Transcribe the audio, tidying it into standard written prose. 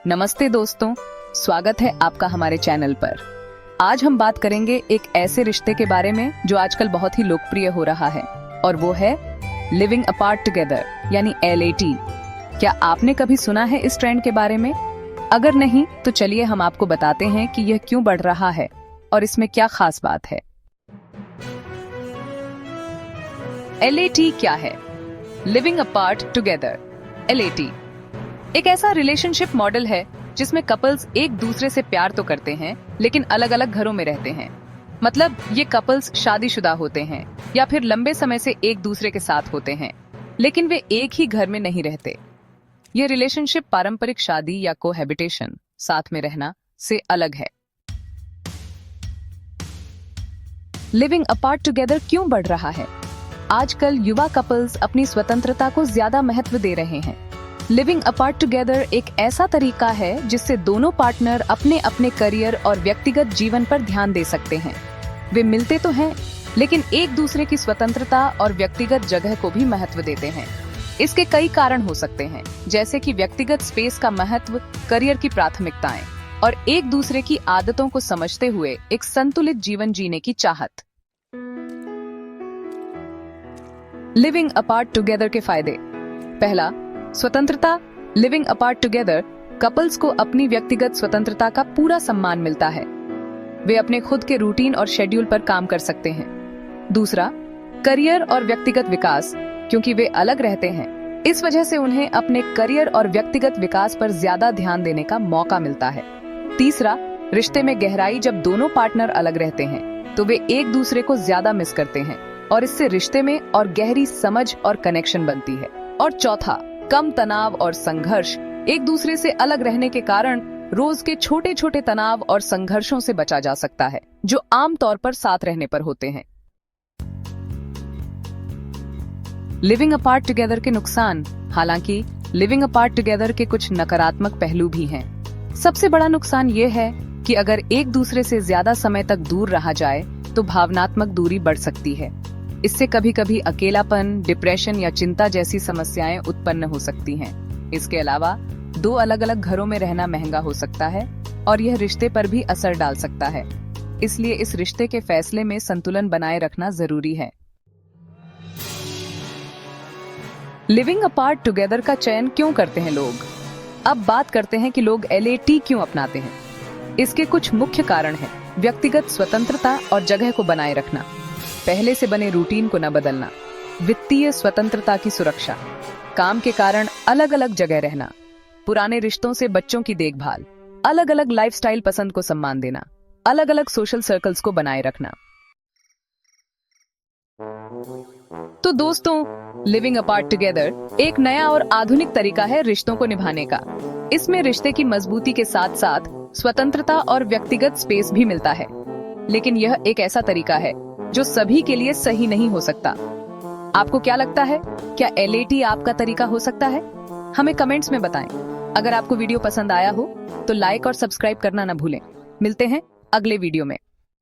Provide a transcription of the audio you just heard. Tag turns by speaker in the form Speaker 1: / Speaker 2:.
Speaker 1: नमस्ते दोस्तों, स्वागत है आपका हमारे चैनल पर। आज हम बात करेंगे एक ऐसे रिश्ते के बारे में जो आजकल बहुत ही लोकप्रिय हो रहा है और वो है लिविंग अपार्ट टुगेदर यानी LAT। क्या आपने कभी सुना है इस ट्रेंड के बारे में? अगर नहीं तो चलिए हम आपको बताते हैं कि यह क्यों बढ़ रहा है और इसमें क्या खास बात है। LAT क्या है? लिविंग अपार्ट टुगेदर LAT एक ऐसा रिलेशनशिप मॉडल है जिसमें कपल्स एक दूसरे से प्यार तो करते हैं लेकिन अलग अलग घरों में रहते हैं। मतलब ये कपल्स शादीशुदा होते हैं या फिर लंबे समय से एक दूसरे के साथ होते हैं लेकिन वे एक ही घर में नहीं रहते। ये रिलेशनशिप पारंपरिक शादी या कोहैबिटेशन साथ में रहना से अलग है। लिविंग अपार्ट टुगेदर क्यों बढ़ रहा है? आजकल युवा कपल्स अपनी स्वतंत्रता को ज्यादा महत्व दे रहे हैं। लिविंग अपार्ट टुगेदर एक ऐसा तरीका है जिससे दोनों पार्टनर अपने अपने करियर और व्यक्तिगत जीवन पर ध्यान दे सकते हैं। वे मिलते तो हैं लेकिन एक दूसरे की स्वतंत्रता और व्यक्तिगत जगह को भी महत्व देते हैं। इसके कई कारण हो सकते हैं, जैसे कि व्यक्तिगत स्पेस का महत्व, करियर की प्राथमिकताएं और एक दूसरे की आदतों को समझते हुए एक संतुलित जीवन जीने की चाहत। लिविंग अपार्ट टुगेदर के फायदे। पहला, स्वतंत्रता। लिविंग अपार्ट टुगेदर कपल्स को अपनी व्यक्तिगत स्वतंत्रता का पूरा सम्मान मिलता है। वे अपने खुद के रूटीन और शेड्यूल पर काम कर सकते हैं। दूसरा, करियर और व्यक्तिगत विकास। क्योंकि वे अलग रहते हैं, इस वजह से उन्हें अपने करियर और व्यक्तिगत विकास पर ज्यादा ध्यान देने का मौका मिलता है। तीसरा, रिश्ते में गहराई। जब दोनों पार्टनर अलग रहते हैं तो वे एक दूसरे को ज्यादा मिस करते हैं और इससे रिश्ते में और गहरी समझ और कनेक्शन बनती है। और चौथा, कम तनाव और संघर्ष। एक दूसरे से अलग रहने के कारण रोज के छोटे छोटे तनाव और संघर्षों से बचा जा सकता है जो आम तौर पर साथ रहने पर होते हैं। लिविंग अपार्ट टुगेदर के नुकसान। हालांकि लिविंग अपार्ट टुगेदर के कुछ नकारात्मक पहलू भी हैं। सबसे बड़ा नुकसान ये है कि अगर एक दूसरे से ज्यादा समय तक दूर रहा जाए तो भावनात्मक दूरी बढ़ सकती है। इससे कभी कभी अकेलापन, डिप्रेशन या चिंता जैसी समस्याएं उत्पन्न हो सकती हैं। इसके अलावा दो अलग अलग घरों में रहना महंगा हो सकता है और यह रिश्ते पर भी असर डाल सकता है। इसलिए इस रिश्ते के फैसले में संतुलन बनाए रखना जरूरी है। लिविंग अपार्ट टुगेदर का चयन क्यों करते हैं लोग? अब बात करते हैं कि लोग LAT क्यों अपनाते हैं। इसके कुछ मुख्य कारण हैं। व्यक्तिगत स्वतंत्रता और जगह को बनाए रखना, पहले से बने रूटीन को न बदलना, वित्तीय स्वतंत्रता की सुरक्षा, काम के कारण अलग अलग जगह रहना, पुराने रिश्तों से बच्चों की देखभाल, अलग अलग लाइफस्टाइल पसंद को सम्मान देना, अलग अलग सोशल सर्कल्स को बनाए रखना। तो दोस्तों, लिविंग अपार्ट टुगेदर एक नया और आधुनिक तरीका है रिश्तों को निभाने का। इसमें रिश्ते की मजबूती के साथ साथ स्वतंत्रता और व्यक्तिगत स्पेस भी मिलता है। लेकिन यह एक ऐसा तरीका है जो सभी के लिए सही नहीं हो सकता। आपको क्या लगता है, क्या LAT आपका तरीका हो सकता है? हमें कमेंट्स में बताएं। अगर आपको वीडियो पसंद आया हो तो लाइक और सब्सक्राइब करना न भूलें। मिलते हैं अगले वीडियो में।